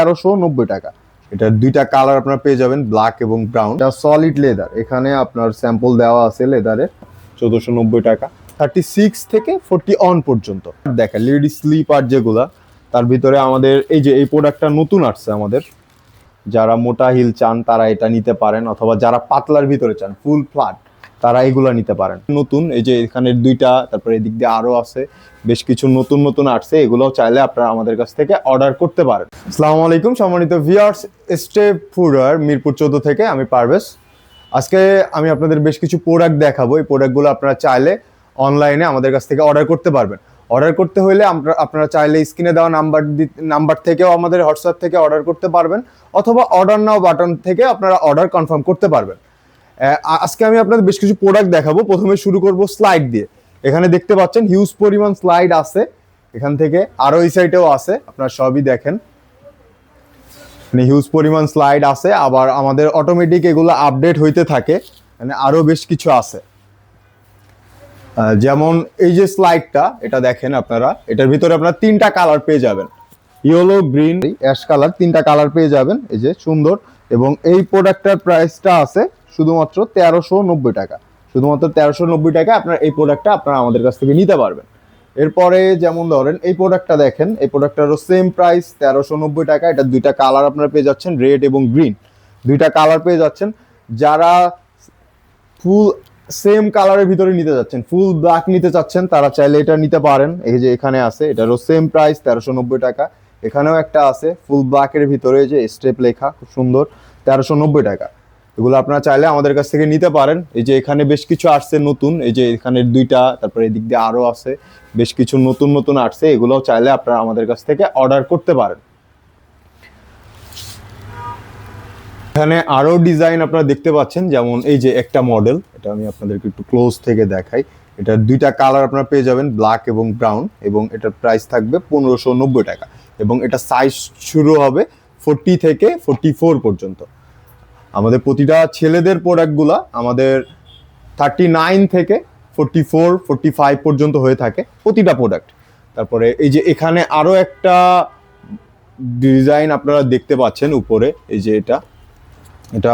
1390 টাকা। এটার দুইটা কালার আপনারা পেয়ে যাবেন, ব্ল্যাক এবং ব্রাউন। এটা সলিড লেদার, এখানে আপনার স্যাম্পল দেওয়া আছে লেদারের। 1490 টাকা, 36 থেকে 40 অন পর্যন্ত। দেখা লেডি স্লিপার যেগুলা, তার ভিতরে আমাদের এই যে এই প্রোডাক্টটা নতুন আসছে আমাদের। যারা মোটা হিল চান তারা এটা নিতে পারেন, অথবা যারা পাতলার ভিতরে চান ফুল ফ্ল্যাট তারা এগুলা নিতে পারেন। নতুন এই যে এখানে দুইটা, তারপরে এদিক দিয়ে আরো আছে বেশ কিছু নতুন নতুন আসছে, এগুলোও চাইলে আপনারা আমাদের কাছ থেকে অর্ডার করতে পারেন। আসসালামু আলাইকুম সম্মানিত ভিউয়ার্স, স্টেপ ফুডওয়্যার মিরপুর 14 থেকে আমি পারভেজ। আজকে আমি আপনাদের বেশ কিছু প্রোডাক্ট দেখাবো। এই প্রোডাক্টগুলো আপনারা চাইলে অনলাইনে আমাদের কাছ থেকে অর্ডার করতে পারবেন। অর্ডার করতে হলে আপনারা চাইলে স্ক্রিনে দেওয়া নাম্বার থেকেও আমাদের হোয়াটসঅ্যাপ থেকে অর্ডার করতে পারবেন, অথবা অর্ডার নাও বাটন থেকে আপনারা অর্ডার কনফার্ম করতে পারবেন। আজকে আমি আপনাদের বেশ কিছু প্রোডাক্ট দেখাবো। প্রথমে শুরু করব স্লাইড দিয়ে। এখানে দেখতে পাচ্ছেন হিউজ পরিমাণ স্লাইড আছে, এখান থেকে আরো এই সাইডেও আছে, আপনারা সবই দেখেন। মানে হিউজ পরিমাণ স্লাইড আছে, আবার আমাদের অটোমেটিক এগুলো আপডেট হইতে থাকে, মানে আরো বেশ কিছু আছে। যেমন এই যে স্লাইডটা, এটা দেখেন আপনারা, এটার ভিতরে আপনারা তিনটা কালার পেয়ে যাবেন, ইয়েলো, গ্রিন, অ্যাশ কালার, তিনটা কালার পেয়ে যাবেন। এই যে সুন্দর। এবং এই প্রোডাক্টটার প্রাইসটা আছে শুধুমাত্র 1390 টাকা। শুধুমাত্র 1390 টাকা আপনারা এই প্রোডাক্টটা আপনারা আমাদের কাছ থেকে নিতে পারবেন। এরপরে যেমন ধরেন এই প্রোডাক্টটা দেখেন, এই প্রোডাক্টটারও সেম প্রাইস 1390 টাকা। এটা দুইটা কালার আপনারা পেয়ে যাচ্ছেন, রেড এবং গ্রিন, দুইটা কালার পেয়ে যাচ্ছেন। যারা ফুল সেম কালারের ভিতরে নিতে যাচ্ছেন, ফুল ব্ল্যাক নিতে চাচ্ছেন, তারা চাইলে এটা নিতে পারেন। এই যে এখানে আছে, এটারও সেম প্রাইস 1390 টাকা। এখানেও একটা আছে ফুল ব্ল্যাকের ভিতরে, যে স্টেপ লেখা, খুব সুন্দর, 1390 টাকা। এগুলো আপনারা চাইলে আমাদের কাছ থেকে নিতে পারেন। এই যে এখানে বেশ কিছু আসছে নতুন, এই যে এখানে দুইটা, তারপরে এদিক দিয়ে আরো আছে বেশ কিছু নতুন নতুন আসছে, এগুলোও চাইলে আপনারা আমাদের কাছ থেকে অর্ডার করতে পারেন। এখানে আরো ডিজাইন আপনারা দেখতে পাচ্ছেন, যেমন এই যে একটা মডেল, এটা আমি আপনাদেরকে একটু ক্লোজ থেকে দেখাই। এটার দুইটা কালার আপনারা পেয়ে যাবেন, ব্ল্যাক এবং ব্রাউন, এবং এটার প্রাইস থাকবে 1590 টাকা। এবং এটা সাইজ শুরু হবে 40 থেকে 44 পর্যন্ত। আমাদের প্রতিটা ছেলেদের প্রোডাক্টগুলা আমাদের 39 থেকে 44, 45 পর্যন্ত হয়ে থাকে প্রতিটা প্রোডাক্ট। তারপরে এই যে এখানে আরো একটা ডিজাইন আপনারা দেখতে পাচ্ছেন উপরে, এই যে এটা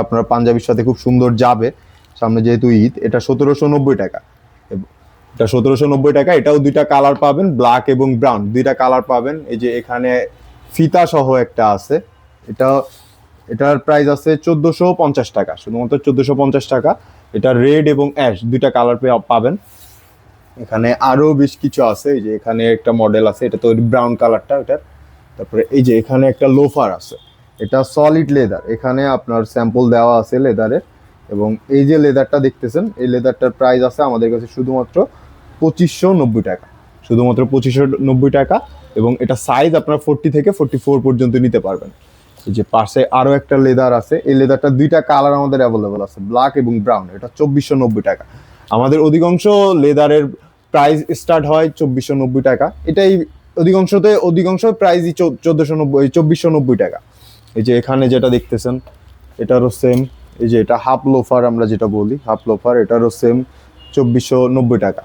আপনার পাঞ্জাবির সাথে খুব সুন্দর যাবে, সামনে যেহেতু ঈদ। এটা 1790 টাকা। এটা 1790 টাকা। এটাও দুইটা কালার পাবেন, ব্ল্যাক এবং ব্রাউন, দুইটা কালার পাবেন। এই যে এখানে ফিতা সহ একটা আছে, এটার প্রাইস আছে 1450 টাকা, শুধুমাত্র 1450 টাকা। এটা রেড এবং অ্যাশ দুইটা কালার পাবেন। এখানে আরো বেশ কিছু আছে, এই যে এখানে একটা মডেল আছে, এটা তো ব্রাউন কালারটা এটার। তারপরে এই যে এখানে একটা লোফার আছে, এটা সলিড লেদার, এখানে আপনার স্যাম্পল দেওয়া আছে লেদারের। এবং এই যে লেদারটা দেখতেছেন, এই লেদারটার প্রাইস আছে আমাদের কাছে শুধুমাত্র 2590 টাকা, শুধুমাত্র 2590 টাকা। এবং এটা সাইজ আপনার 40 থেকে 44 পর্যন্ত নিতে পারবেন। এই যে পাশে আরো একটা লেদার আছে, এই লেদারটা দুইটা কালার আমাদের অ্যাভেলেবল আছে, ব্ল্যাক এবং ব্রাউন। এটা 2490 টাকা। আমাদের অধিকাংশ লেদারের প্রাইস স্টার্ট হয় 2490 টাকা। এটাই অধিকাংশ প্রাইসই 2490 টাকা। এই যে এখানে যেটা দেখতেছেন, এটারও সেম। এই যে এটা হাফ লোফার, আমরা যেটা বলি হাফ লোফার, এটারও সেম 2490 টাকা।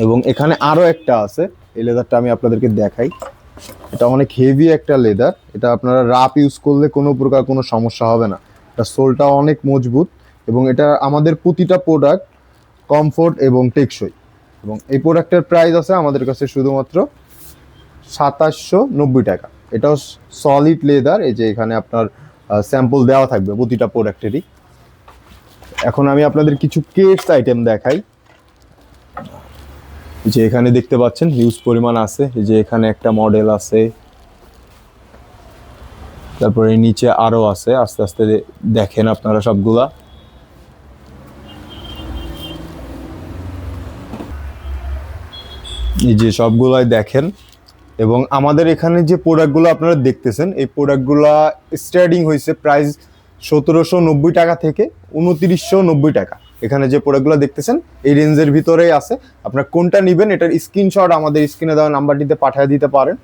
এবং এখানে আরো একটা আছে, এই লেদারটা আমি আপনাদেরকে দেখাই। এটা অনেক হেভি একটা লেদার, এটা আপনারা রাফ ইউজ করলে কোনো প্রকার কোনো সমস্যা হবে না। এটা সোলটা অনেক মজবুত, এবং এটা আমাদের প্রতিটা প্রোডাক্ট কমফোর্ট এবং টেকসই। এবং এই প্রোডাক্টের প্রাইস আছে আমাদের কাছে শুধুমাত্র 2790 টাকা। এটাও সলিড লেদার, এই যে এখানে আপনার স্যাম্পল দেওয়া থাকবে প্রতিটা প্রোডাক্টেরই। এখন আমি আপনাদের কিছু কেটস আইটেম দেখাই। যে এখানে দেখতে পাচ্ছেন হিউজ পরিমাণ আছে, এই যে এখানে একটা মডেল আছে, তারপরে নিচে আরো আছে, আস্তে আস্তে দেখেন আপনারা সবগুলা। এই যে সবগুলাই দেখেন। এবং আমাদের এখানে যে প্রোডাক্টগুলো আপনারা দেখতেছেন, এই প্রোডাক্টগুলো স্টার্টিং হয়েছে প্রাইস 1790 টাকা থেকে 2990 টাকা। এখানে যে প্রোডাক্টগুলো দেখতেছেন এই রেঞ্জের ভিতরেই আছে। আপনারা কোনটা নেবেন এটার স্ক্রিনশট আমাদের স্ক্রিনে দেওয়া নাম্বারটিতে পাঠিয়ে দিতে পারেন,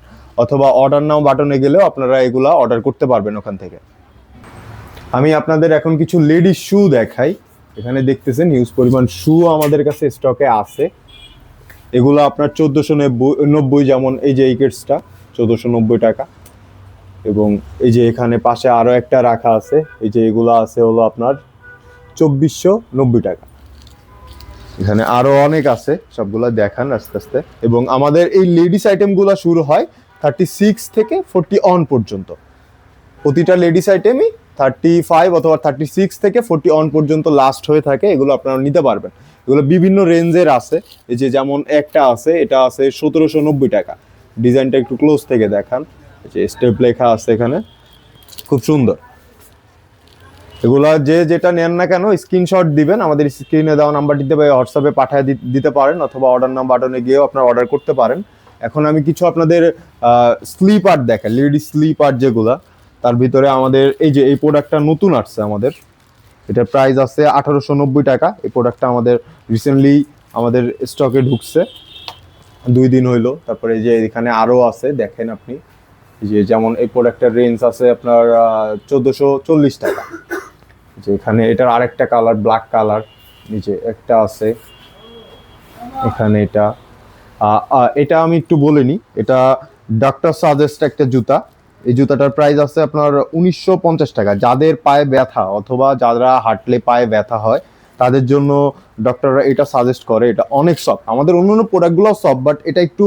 অথবা অর্ডার নাও বাটনে গেলেও আপনারা এগুলা অর্ডার করতে পারবেন ওখান থেকে। আমি আপনাদের এখন কিছু লেডিস শু দেখাই। এখানে দেখতেছেন হিউজ পরিমাণ শু আমাদের কাছে স্টকে আছে। এগুলো আপনার 1490, যেমন এই যে এই কেটসটা 1490 টাকা। এবং এই যে এখানে পাশে আরো একটা রাখা আছে, এই যে এগুলো আছে হলো আপনার 2490 টাকা। এখানে আরো অনেক আছে, সবগুলা দেখান আস্তে আস্তে। এবং আমাদের এই লেডিস আইটেমগুলো শুরু হয় 36 থেকে 40 অন পর্যন্ত। প্রতিটা লেডিস আইটেমই 35 অথবা 36 থেকে 40 অন পর্যন্ত লাস্ট হয়ে থাকে। এগুলো আপনারা নিতে পারবেন। এগুলো বিভিন্ন রেঞ্জের আছে। এই যে যেমন একটা আছে, এটা আছে 1790 টাকা। ডিজাইনটা একটু ক্লোজ থেকে দেখান, এই যে স্টেপ লেখা আছে এখানে, খুব সুন্দর। এগুলা যে যেটা নেন না কেন স্ক্রিনশট দিবেন, আমাদের স্ক্রিনে দেওয়া নাম্বারটিতে বা হোয়াটসঅ্যাপে পাঠিয়ে দিতে পারেন, অথবা অর্ডার নাও বাটনে গিয়েও আপনারা অর্ডার করতে পারেন। এখন আমি কিছু আপনাদের স্লিপার দেখাই, লেডিস স্লিপার যেগুলা, তার ভিতরে আমাদের এই যে এই প্রোডাক্টটা নতুন আসছে আমাদের, এটার প্রাইস আছে 1890 টাকা। এই প্রোডাক্টটা আমাদের রিসেন্টলি আমাদের স্টকে ঢুকছে, 2 দিন হইলো। তারপরে এই যে এখানে আরও আছে, দেখেন আপনি, যে যেমন এই প্রোডাক্টের রেঞ্জ আছে আপনার 1440 টাকা। যে এখানে এটার আরেকটা কালার ব্ল্যাক কালার, নিচে একটা আছে এখানে। এটা আমি একটু বলে নিই, এটা ডক্টর সাজেস্ট একটা জুতা। এই জুতাটার প্রাইস আছে আপনার 1950 টাকা। যাদের পায়ে ব্যথা অথবা যারা হাঁটলে পায়ে ব্যথা হয় তাদের জন্য ডক্টররা এটা সাজেস্ট করে। এটা অনেক সফট, আমাদের অন্যান্য প্রোডাক্টগুলো সফট, বাট এটা একটু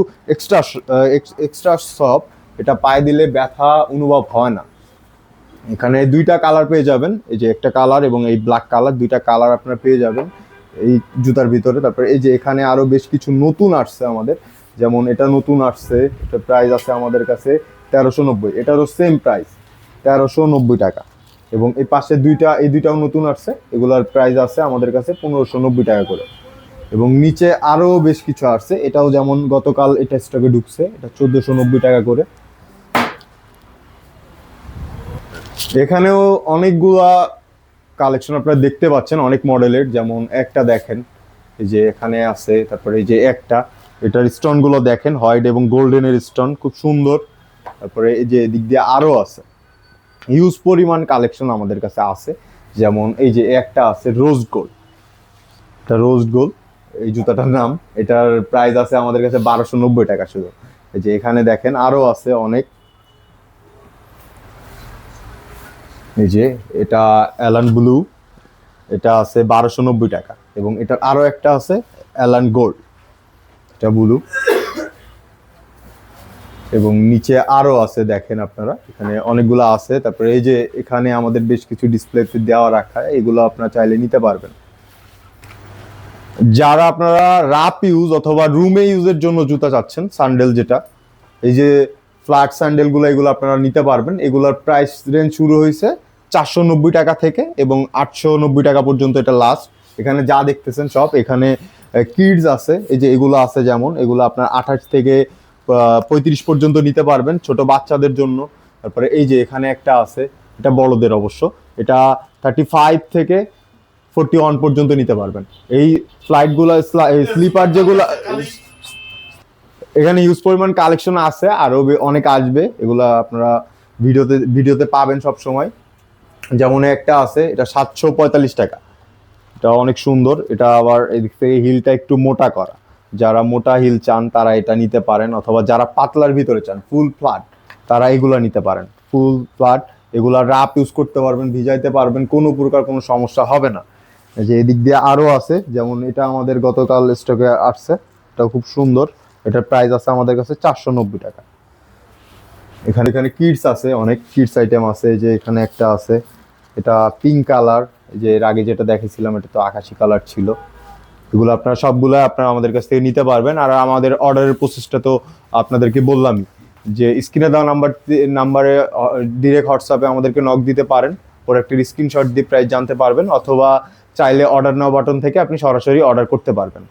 এক্সট্রা সফট। এটা পায়ে দিলে ব্যথা অনুভব হয় না। এখানে 2টা কালার পেয়ে যাবেন, এই যে একটা কালার এবং এই ব্ল্যাক কালার, 2টা কালার আপনারা পেয়ে যাবেন এই জুতার ভিতরে। তারপরে এই যে এখানে আরো বেশ কিছু নতুন আসছে আমাদের, যেমন এটা নতুন আসছে, এটা প্রাইস আছে আমাদের কাছে 1390। এটারও সেম প্রাইস 1390 টাকা। এবং এই পাশে এই দুইটাও নতুন আসছে, এগুলার প্রাইস আছে আমাদের কাছে 1590 টাকা করে। এবং নিচে আরো বেশ কিছু আসছে, এটাও যেমন গতকাল এটা স্টকে ঢুকছে, এটা 1490 টাকা করে। এখানেও অনেকগুলা কালেকশন আপনারা দেখতে পাচ্ছেন, অনেক মডেলের। যেমন একটা দেখেন, এই যে এখানে আছে, তারপরে এই যে এটার স্টোনগুলো দেখেন, হোয়াইট এবং গোল্ডেনের স্টোন, খুব সুন্দর। তারপরে এই যে এদিক দিয়ে আরও আছে, হিউজ পরিমাণ কালেকশন আমাদের কাছে আছে। যেমন এই যে একটা আছে রোজ গোল্ড, এটা রোজ গোল্ড এই জুতাটার নাম। এটার প্রাইস আছে আমাদের কাছে 1290 টাকা শুধু। এই যে এখানে দেখেন আরও আছে অনেক। এই যে এটা অ্যালান ব্লু, এটা আছে 1290 টাকা। এবং এটার আরো একটা আছে অ্যালান গোল্ড, এটা ব্লু। এবং নিচে আরো আছে, দেখেন আপনারা এখানে অনেকগুলো আছে। তারপরে এই যে এখানে আমাদের বেশ কিছু ডিসপ্লেতে দেওয়া রাখা, এগুলো আপনারা চাইলে নিতে পারবেন। যারা আপনারা রাপ ইউজ অথবা রুমে ইউজের জন্য জুতা চাচ্ছেন, স্যান্ডেল যেটা, এই যে ফ্ল্যাট স্যান্ডেলগুলো, এগুলো আপনারা নিতে পারবেন। এগুলোর প্রাইস রেঞ্জ শুরু হয়েছে 490 টাকা থেকে এবং 890 টাকা পর্যন্ত এটা লাস্ট। এখানে যা দেখতেছেন সব, এখানে কিডস আছে, এই যে এগুলো আছে, যেমন এগুলো আপনার 28 থেকে 35 পর্যন্ত নিতে পারবেন ছোট বাচ্চাদের জন্য। তারপরে এই যে এখানে একটা আছে, এটা বড়দের অবশ্য, এটা 35 থেকে 41 পর্যন্ত নিতে পারবেন। এই ফ্লাইটগুলো স্লিপার যেগুলো, এখানে ইউজ পরিমাণ কালেকশন আছে, আরো অনেক আসবে। এগুলা আপনারা ভিডিওতে পাবেন সব সময়। যেমন একটা আছে, এটা 745 টাকা, এটা অনেক সুন্দর। এটা আবার এদিক থেকে হিলটা একটু মোটা করা, যারা মোটা হিল চান তারা এটা নিতে পারেন, অথবা যারা পাতলার ভিতরে চান ফুল ফ্ল্যাট তারা এগুলা নিতে পারেন। ফুল ফ্ল্যাট এগুলা রাপ ইউজ করতে পারবেন, ভিজাইতে পারবেন, কোনো প্রকার কোনো সমস্যা হবে না। এই যে এদিক দিয়ে আরো আছে, যেমন এটা আমাদের গতকাল স্টকে আসছে, এটা খুব সুন্দর। এটার প্রাইস আছে আমাদের কাছে 490 টাকা। এখানে কিডস আছে, অনেক কিডস আইটেম আছে। যে এখানে একটা আছে, এটা পিঙ্ক কালার, যে এর আগে যেটা দেখেছিলাম এটা তো আকাশি কালার ছিল। এগুলো আপনারা সবগুলো আপনারা আমাদের কাছ থেকে নিতে পারবেন। আর আমাদের অর্ডারের প্রসেসটা তো আপনাদেরকে বললামই, যে স্ক্রিনে দেওয়া নাম্বারে ডিরেক্ট হোয়াটসঅ্যাপে আমাদেরকে নক দিতে পারেন, ওর একটা স্ক্রিনশট দিয়ে প্রাইস জানতে পারবেন, অথবা চাইলে অর্ডার নাও বাটন থেকে আপনি সরাসরি অর্ডার করতে পারবেন।